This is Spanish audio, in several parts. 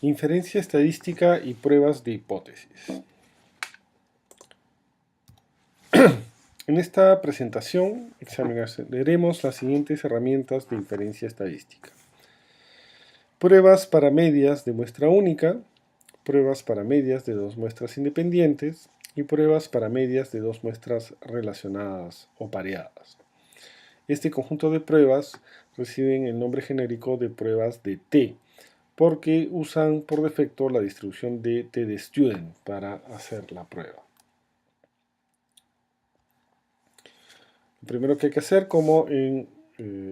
Inferencia estadística y pruebas de hipótesis. En esta presentación examinaremos las siguientes herramientas de inferencia estadística. Pruebas para medias de muestra única, pruebas para medias de dos muestras independientes y pruebas para medias de dos muestras relacionadas o pareadas. Este conjunto de pruebas reciben el nombre genérico de pruebas de T, porque usan por defecto la distribución de t_student para hacer la prueba. Lo primero que hay que hacer, como en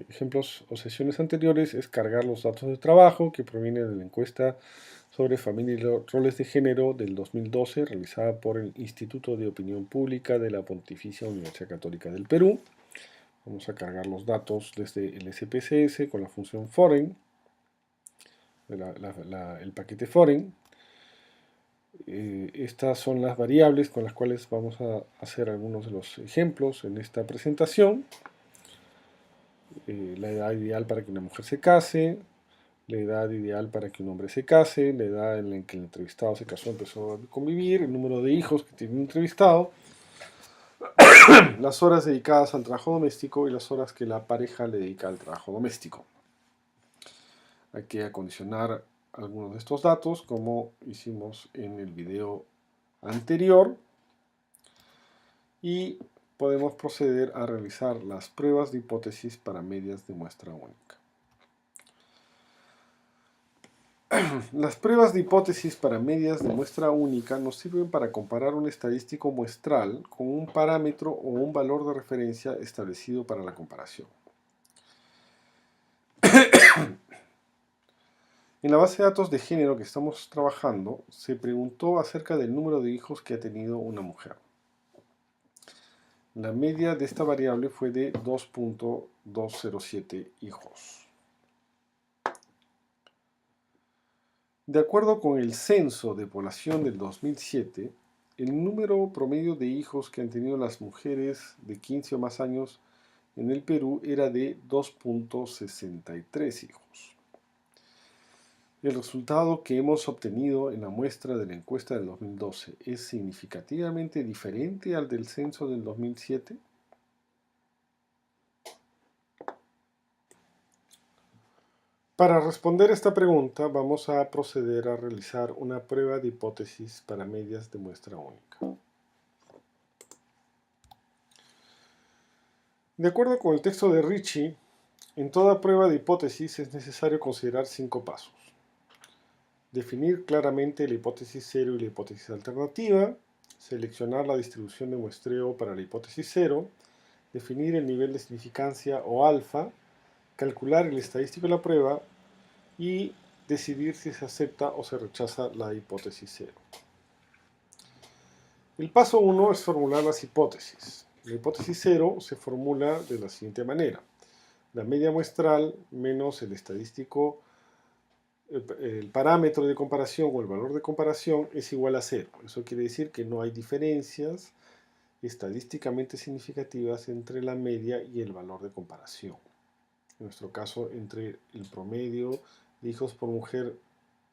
ejemplos o sesiones anteriores, es cargar los datos de trabajo que provienen de la encuesta sobre familia y roles de género del 2012, realizada por el Instituto de Opinión Pública de la Pontificia Universidad Católica del Perú. Vamos a cargar los datos desde el SPSS con la función foreign, el paquete foreign. Estas son las variables con las cuales vamos a hacer algunos de los ejemplos en esta presentación. La edad ideal para que una mujer se case, la edad ideal para que un hombre se case, la edad en la que el entrevistado se casó, empezó a convivir, el número de hijos que tiene un entrevistado, las horas dedicadas al trabajo doméstico y las horas que la pareja le dedica al trabajo doméstico. Hay que acondicionar algunos de estos datos como hicimos en el video anterior y podemos proceder a realizar las pruebas de hipótesis para medias de muestra única. Las pruebas de hipótesis para medias de muestra única nos sirven para comparar un estadístico muestral con un parámetro o un valor de referencia establecido para la comparación. En la base de datos de género que estamos trabajando, se preguntó acerca del número de hijos que ha tenido una mujer. La media de esta variable fue de 2.207 hijos. De acuerdo con el Censo de Población del 2007, el número promedio de hijos que han tenido las mujeres de 15 o más años en el Perú era de 2.63 hijos. El resultado que hemos obtenido en la muestra de la encuesta del 2012 es significativamente diferente al del censo del 2007. Para responder esta pregunta, vamos a proceder a realizar una prueba de hipótesis para medias de muestra única. De acuerdo con el texto de Ricci, en toda prueba de hipótesis es necesario considerar 5 pasos. Definir claramente la hipótesis 0 y la hipótesis alternativa, seleccionar la distribución de muestreo para la hipótesis 0, definir el nivel de significancia o alfa, calcular el estadístico de la prueba y decidir si se acepta o se rechaza la hipótesis 0. El paso 1 es formular las hipótesis. La hipótesis 0 se formula de la siguiente manera. La media muestral menos el estadístico, el parámetro de comparación o el valor de comparación es igual a 0. Eso quiere decir que no hay diferencias estadísticamente significativas entre la media y el valor de comparación. En nuestro caso, entre el promedio de hijos por mujer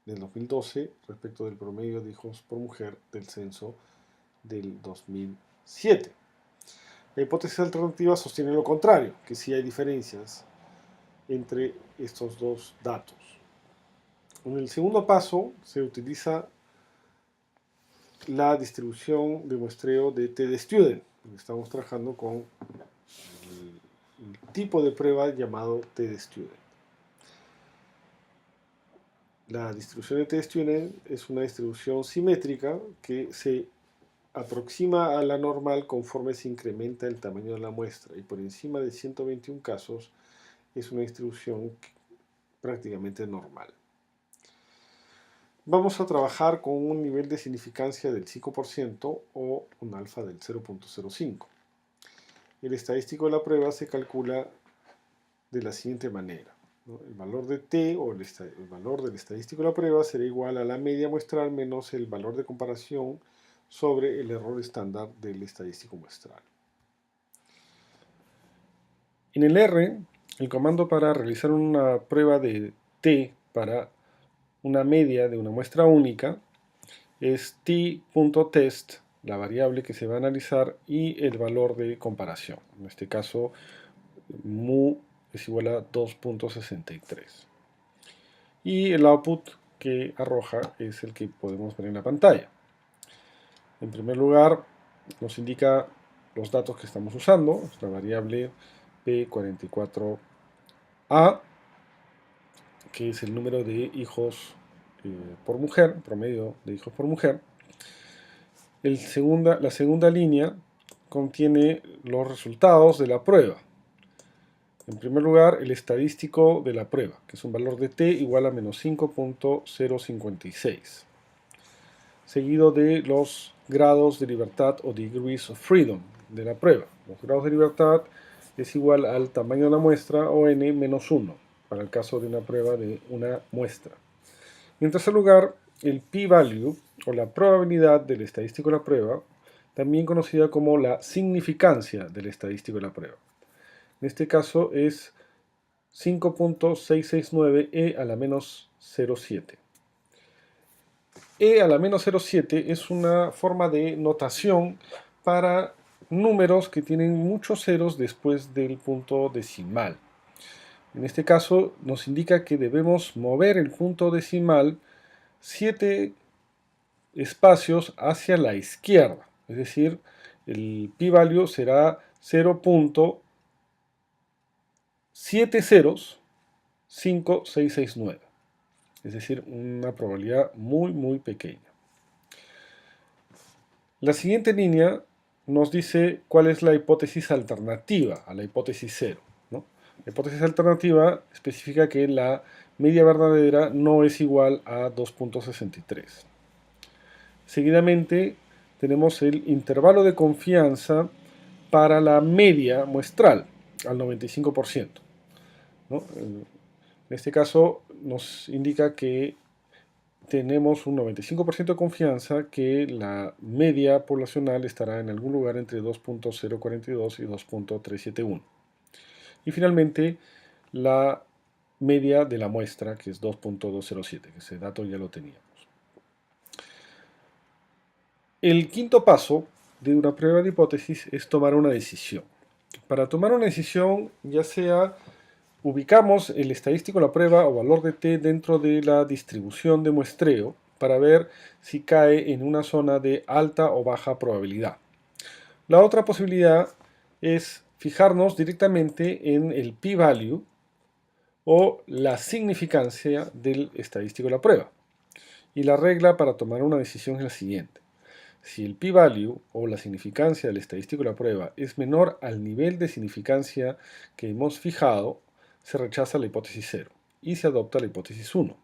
del 2012 respecto del promedio de hijos por mujer del censo del 2007. La hipótesis alternativa sostiene lo contrario, que sí hay diferencias entre estos dos datos. En el segundo paso se utiliza la distribución de muestreo de t_student. Estamos trabajando con el tipo de prueba llamado t_student. La distribución de t_student es una distribución simétrica que se aproxima a la normal conforme se incrementa el tamaño de la muestra, y por encima de 121 casos es una distribución prácticamente normal. Vamos a trabajar con un nivel de significancia del 5% o un alfa del 0.05. El estadístico de la prueba se calcula de la siguiente manera, ¿no? El valor de t o el valor del estadístico de la prueba será igual a la media muestral menos el valor de comparación sobre el error estándar del estadístico muestral. En el R, el comando para realizar una prueba de t para una media de una muestra única, es t.test, la variable que se va a analizar, y el valor de comparación. En este caso, mu es igual a 2.63. Y el output que arroja es el que podemos ver en la pantalla. En primer lugar, nos indica los datos que estamos usando, la variable P44A, que es el número de hijos por mujer, promedio de hijos por mujer. La segunda línea contiene los resultados de la prueba. En primer lugar, el estadístico de la prueba, que es un valor de t igual a menos 5.056, seguido de los grados de libertad o degrees of freedom de la prueba. Los grados de libertad es igual al tamaño de la muestra, o n menos 1, para el caso de una prueba de una muestra. Y en tercer lugar, el p-value, o la probabilidad del estadístico de la prueba, también conocida como la significancia del estadístico de la prueba. En este caso es 5.669 e a la menos 0,7. E a la menos 0,7 es una forma de notación para números que tienen muchos ceros después del punto decimal. En este caso nos indica que debemos mover el punto decimal 7 espacios hacia la izquierda. Es decir, el p-value será 0.70569. Es decir, una probabilidad muy pequeña. La siguiente línea nos dice cuál es la hipótesis alternativa a la hipótesis 0, ¿no? La hipótesis alternativa especifica que la media verdadera no es igual a 2.63. Seguidamente tenemos el intervalo de confianza para la media muestral al 95%, ¿no? En este caso nos indica que tenemos un 95% de confianza que la media poblacional estará en algún lugar entre 2.042 y 2.371. Y finalmente, la media de la muestra, que es 2.207, que ese dato ya lo teníamos. El quinto paso de una prueba de hipótesis es tomar una decisión. Para tomar una decisión, ya sea ubicamos el estadístico de la prueba o valor de t dentro de la distribución de muestreo para ver si cae en una zona de alta o baja probabilidad. La otra posibilidad es fijarnos directamente en el p-value o la significancia del estadístico de la prueba. Y la regla para tomar una decisión es la siguiente. Si el p-value o la significancia del estadístico de la prueba es menor al nivel de significancia que hemos fijado, se rechaza la hipótesis 0 y se adopta la hipótesis 1.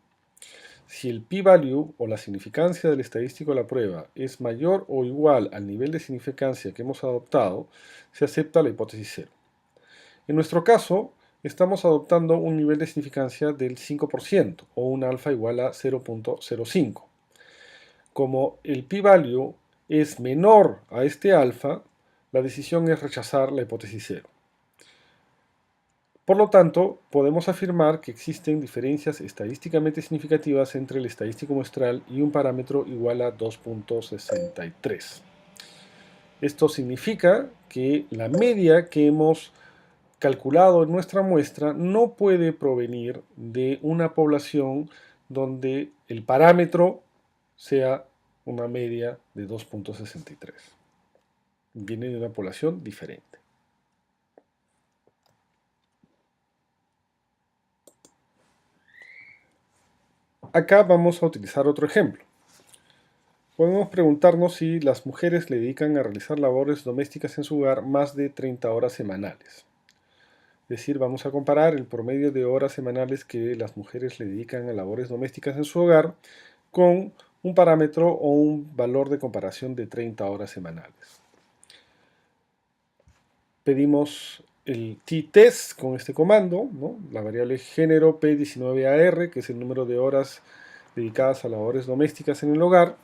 Si el p-value o la significancia del estadístico de la prueba es mayor o igual al nivel de significancia que hemos adoptado, se acepta la hipótesis 0. En nuestro caso, estamos adoptando un nivel de significancia del 5% o un alfa igual a 0.05. Como el p-value es menor a este alfa, la decisión es rechazar la hipótesis 0. Por lo tanto, podemos afirmar que existen diferencias estadísticamente significativas entre el estadístico muestral y un parámetro igual a 2.63. Esto significa que la media que hemos calculado en nuestra muestra no puede provenir de una población donde el parámetro sea una media de 2.63. Viene de una población diferente. Acá vamos a utilizar otro ejemplo. Podemos preguntarnos si las mujeres le dedican a realizar labores domésticas en su hogar más de 30 horas semanales. Es decir, vamos a comparar el promedio de horas semanales que las mujeres le dedican a labores domésticas en su hogar con un parámetro o un valor de comparación de 30 horas semanales. Pedimos el t-test con este comando, ¿no? La variable género p19ar, que es el número de horas dedicadas a labores domésticas en el hogar,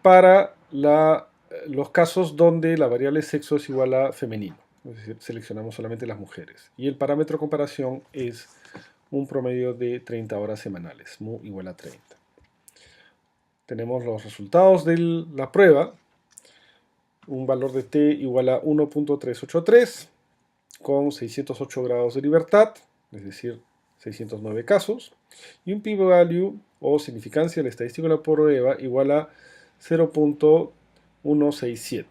para los casos donde la variable sexo es igual a femenino. Es decir, seleccionamos solamente las mujeres. Y el parámetro de comparación es un promedio de 30 horas semanales, mu igual a 30. Tenemos los resultados de la prueba, un valor de t igual a 1.383 con 608 grados de libertad, es decir, 609 casos, y un p-value o significancia del estadístico de la prueba igual a 0.167.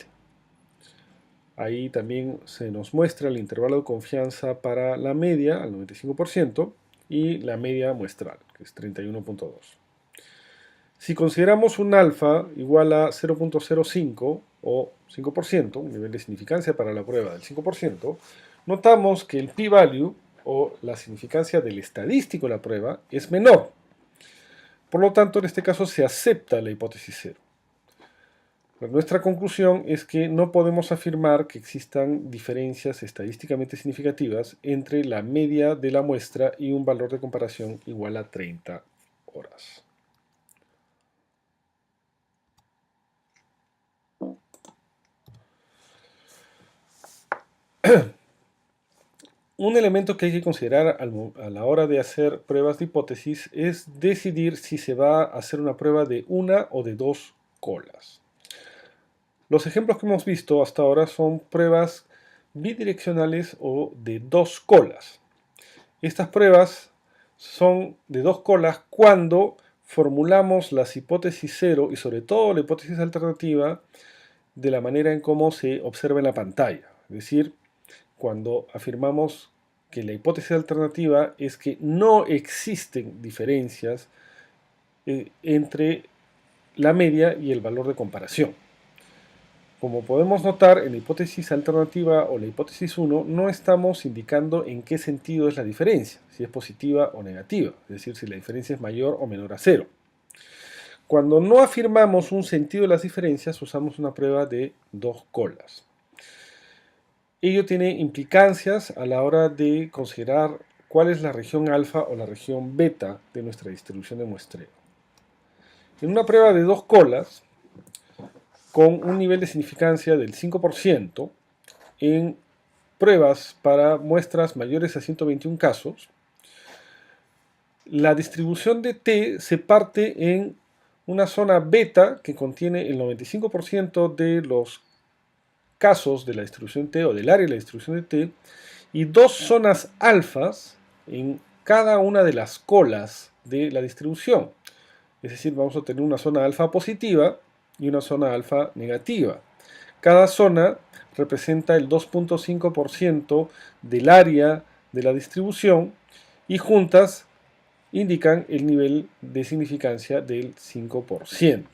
Ahí también se nos muestra el intervalo de confianza para la media al 95% y la media muestral, que es 31.2. Si consideramos un alfa igual a 0.05 o 5%, un nivel de significancia para la prueba del 5%, notamos que el p-value o la significancia del estadístico de la prueba es menor. Por lo tanto, en este caso se acepta la hipótesis cero. Pero nuestra conclusión es que no podemos afirmar que existan diferencias estadísticamente significativas entre la media de la muestra y un valor de comparación igual a 30 horas. Un elemento que hay que considerar a la hora de hacer pruebas de hipótesis es decidir si se va a hacer una prueba de una o de dos colas. Los ejemplos que hemos visto hasta ahora son pruebas bidireccionales o de dos colas. Estas pruebas son de dos colas cuando formulamos las hipótesis cero y sobre todo la hipótesis alternativa de la manera en cómo se observa en la pantalla. Es decir, cuando afirmamos que la hipótesis alternativa es que no existen diferencias entre la media y el valor de comparación. Como podemos notar, en la hipótesis alternativa o la hipótesis 1 no estamos indicando en qué sentido es la diferencia, si es positiva o negativa, es decir, si la diferencia es mayor o menor a 0. Cuando no afirmamos un sentido de las diferencias, usamos una prueba de dos colas. Ello tiene implicancias a la hora de considerar cuál es la región alfa o la región beta de nuestra distribución de muestreo. En una prueba de dos colas, con un nivel de significancia del 5%, en pruebas para muestras mayores a 121 casos, la distribución de t se parte en una zona beta que contiene el 95% de los casos de la distribución T o del área de la distribución de T y dos zonas alfas en cada una de las colas de la distribución. Es decir, vamos a tener una zona alfa positiva y una zona alfa negativa. Cada zona representa el 2.5% del área de la distribución y juntas indican el nivel de significancia del 5%.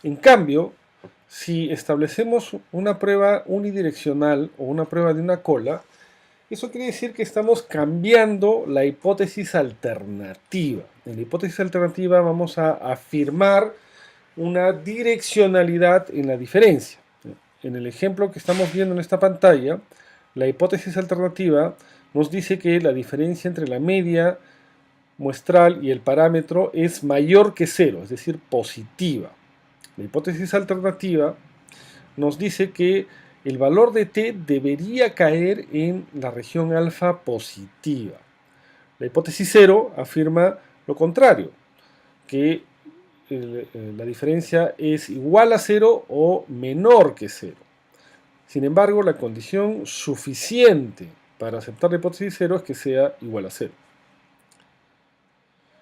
En cambio, si establecemos una prueba unidireccional o una prueba de una cola, eso quiere decir que estamos cambiando la hipótesis alternativa. En la hipótesis alternativa vamos a afirmar una direccionalidad en la diferencia. En el ejemplo que estamos viendo en esta pantalla, la hipótesis alternativa nos dice que la diferencia entre la media muestral y el parámetro es mayor que 0, es decir, positiva. La hipótesis alternativa nos dice que el valor de t debería caer en la región alfa positiva. La hipótesis 0 afirma lo contrario, que la diferencia es igual a 0 o menor que 0. Sin embargo, la condición suficiente para aceptar la hipótesis 0 es que sea igual a 0.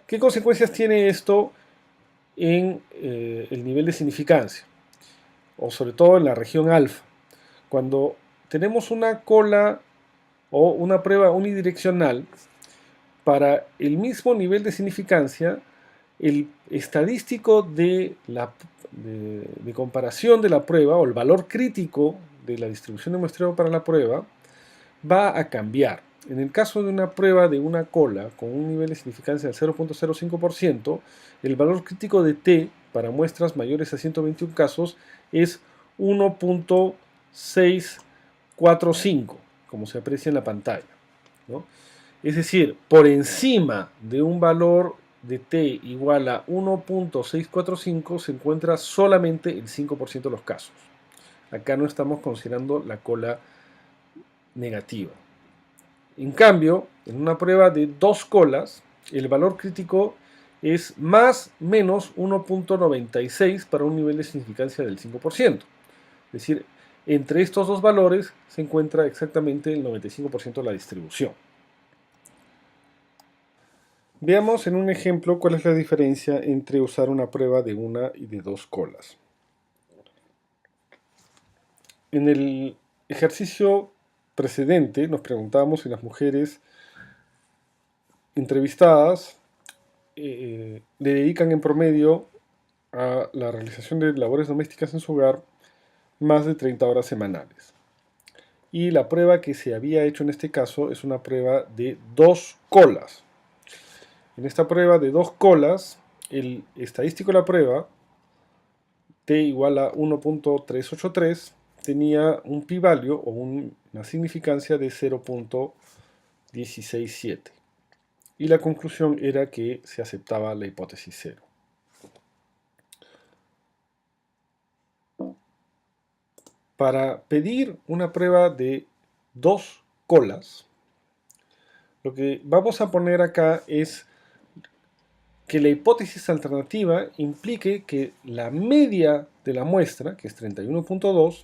¿Qué consecuencias tiene esto en el nivel de significancia? O sobre todo en la región alfa. Cuando tenemos una cola o una prueba unidireccional, para el mismo nivel de significancia, el estadístico de comparación de la prueba o el valor crítico de la distribución de muestreo para la prueba va a cambiar. En el caso de una prueba de una cola con un nivel de significancia del 0.05%, el valor crítico de t para muestras mayores a 121 casos es 1.645, como se aprecia en la pantalla, ¿no? Es decir, por encima de un valor de t igual a 1.645 se encuentra solamente el 5% de los casos. Acá no estamos considerando la cola negativa. En cambio, en una prueba de 2 colas, el valor crítico es más menos 1.96 para un nivel de significancia del 5%. Es decir, entre estos dos valores se encuentra exactamente el 95% de la distribución. Veamos en un ejemplo cuál es la diferencia entre usar una prueba de una y de 2 colas. En el ejercicio precedente nos preguntábamos si las mujeres entrevistadas le dedican en promedio a la realización de labores domésticas en su hogar más de 30 horas semanales. Y la prueba que se había hecho en este caso es una prueba de 2 colas. En esta prueba de 2 colas, el estadístico de la prueba, t igual a 1.383, tenía un p-value o una significancia de 0.167. Y la conclusión era que se aceptaba la hipótesis 0. Para pedir una prueba de 2 colas, lo que vamos a poner acá es que la hipótesis alternativa implique que la media de la muestra, que es 31.2,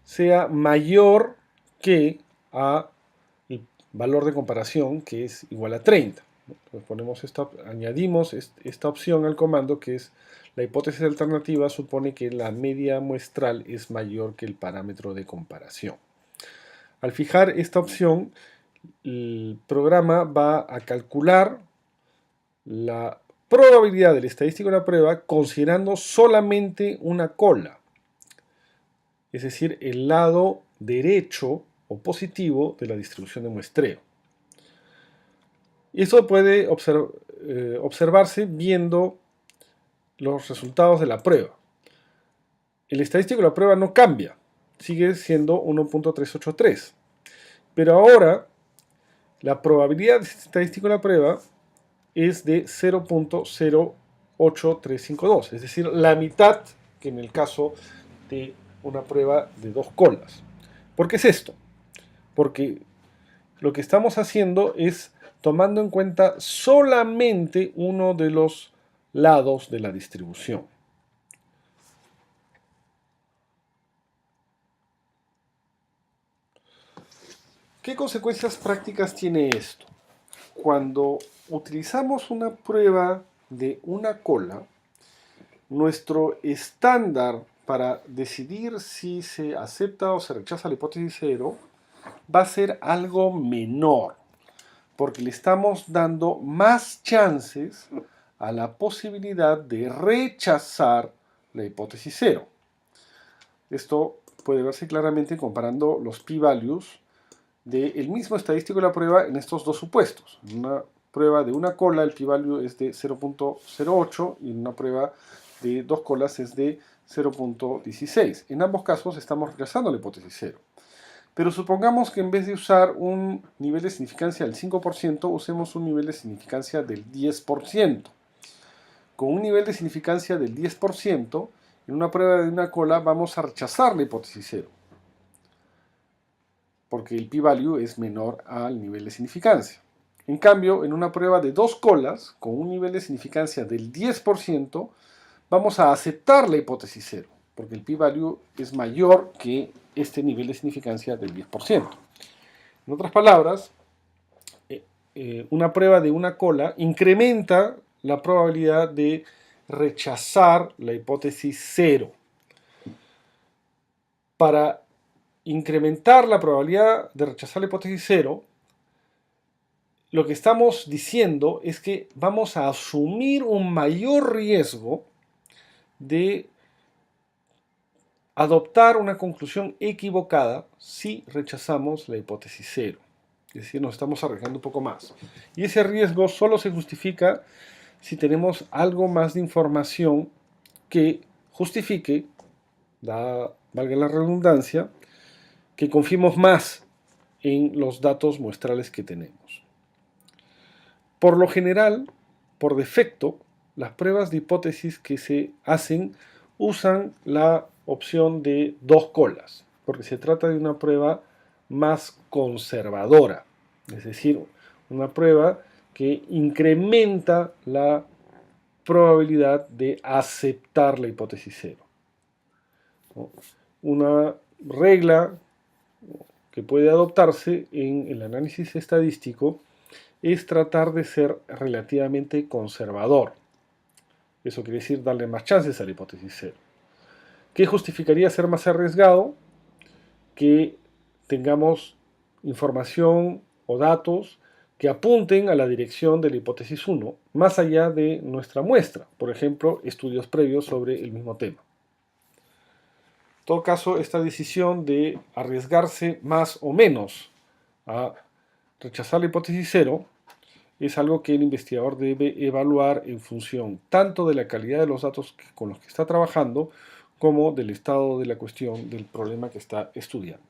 sea mayor que el valor de comparación, que es igual a 30. Entonces añadimos esta opción al comando, que es la hipótesis alternativa supone que la media muestral es mayor que el parámetro de comparación. Al fijar esta opción, el programa va a calcular la probabilidad del estadístico de la prueba considerando solamente una cola, es decir, el lado derecho o positivo de la distribución de muestreo. Esto puede observarse viendo los resultados de la prueba. El estadístico de la prueba no cambia, sigue siendo 1.383. Pero ahora, la probabilidad estadística de la prueba es de 0.08352, es decir, la mitad que en el caso de una prueba de 2 colas. ¿Por qué es esto? Porque lo que estamos haciendo es tomando en cuenta solamente uno de los lados de la distribución. ¿Qué consecuencias prácticas tiene esto? Cuando utilizamos una prueba de una cola, nuestro estándar para decidir si se acepta o se rechaza la hipótesis 0 va a ser algo menor, porque le estamos dando más chances a la posibilidad de rechazar la hipótesis 0. Esto puede verse claramente comparando los p-values del mismo estadístico de la prueba en estos dos supuestos. En una prueba de una cola el p-value es de 0.08 y en una prueba de 2 colas es de 0.16. En ambos casos estamos rechazando la hipótesis 0. Pero supongamos que en vez de usar un nivel de significancia del 5%, usemos un nivel de significancia del 10%. Con un nivel de significancia del 10%, en una prueba de una cola vamos a rechazar la hipótesis 0, porque el p-value es menor al nivel de significancia. En cambio, en una prueba de 2 colas, con un nivel de significancia del 10%, vamos a aceptar la hipótesis 0, porque el p-value es mayor que este nivel de significancia del 10%. En otras palabras, una prueba de una cola incrementa la probabilidad de rechazar la hipótesis 0. Para incrementar la probabilidad de rechazar la hipótesis 0, lo que estamos diciendo es que vamos a asumir un mayor riesgo de adoptar una conclusión equivocada si rechazamos la hipótesis 0. Es decir, nos estamos arriesgando un poco más. Y ese riesgo solo se justifica si tenemos algo más de información que justifique, valga la redundancia, que confiemos más en los datos muestrales que tenemos. Por lo general, por defecto, las pruebas de hipótesis que se hacen usan la opción de 2 colas, porque se trata de una prueba más conservadora. es decir, una prueba que incrementa la probabilidad de aceptar la hipótesis cero, ¿no? Una regla que puede adoptarse en el análisis estadístico es tratar de ser relativamente conservador. Eso quiere decir darle más chances a la hipótesis cero. ¿Qué justificaría ser más arriesgado? Que tengamos información o datos que apunten a la dirección de la hipótesis 1, más allá de nuestra muestra, por ejemplo, estudios previos sobre el mismo tema. En todo caso, esta decisión de arriesgarse más o menos a rechazar la hipótesis cero es algo que el investigador debe evaluar en función tanto de la calidad de los datos con los que está trabajando como del estado de la cuestión del problema que está estudiando.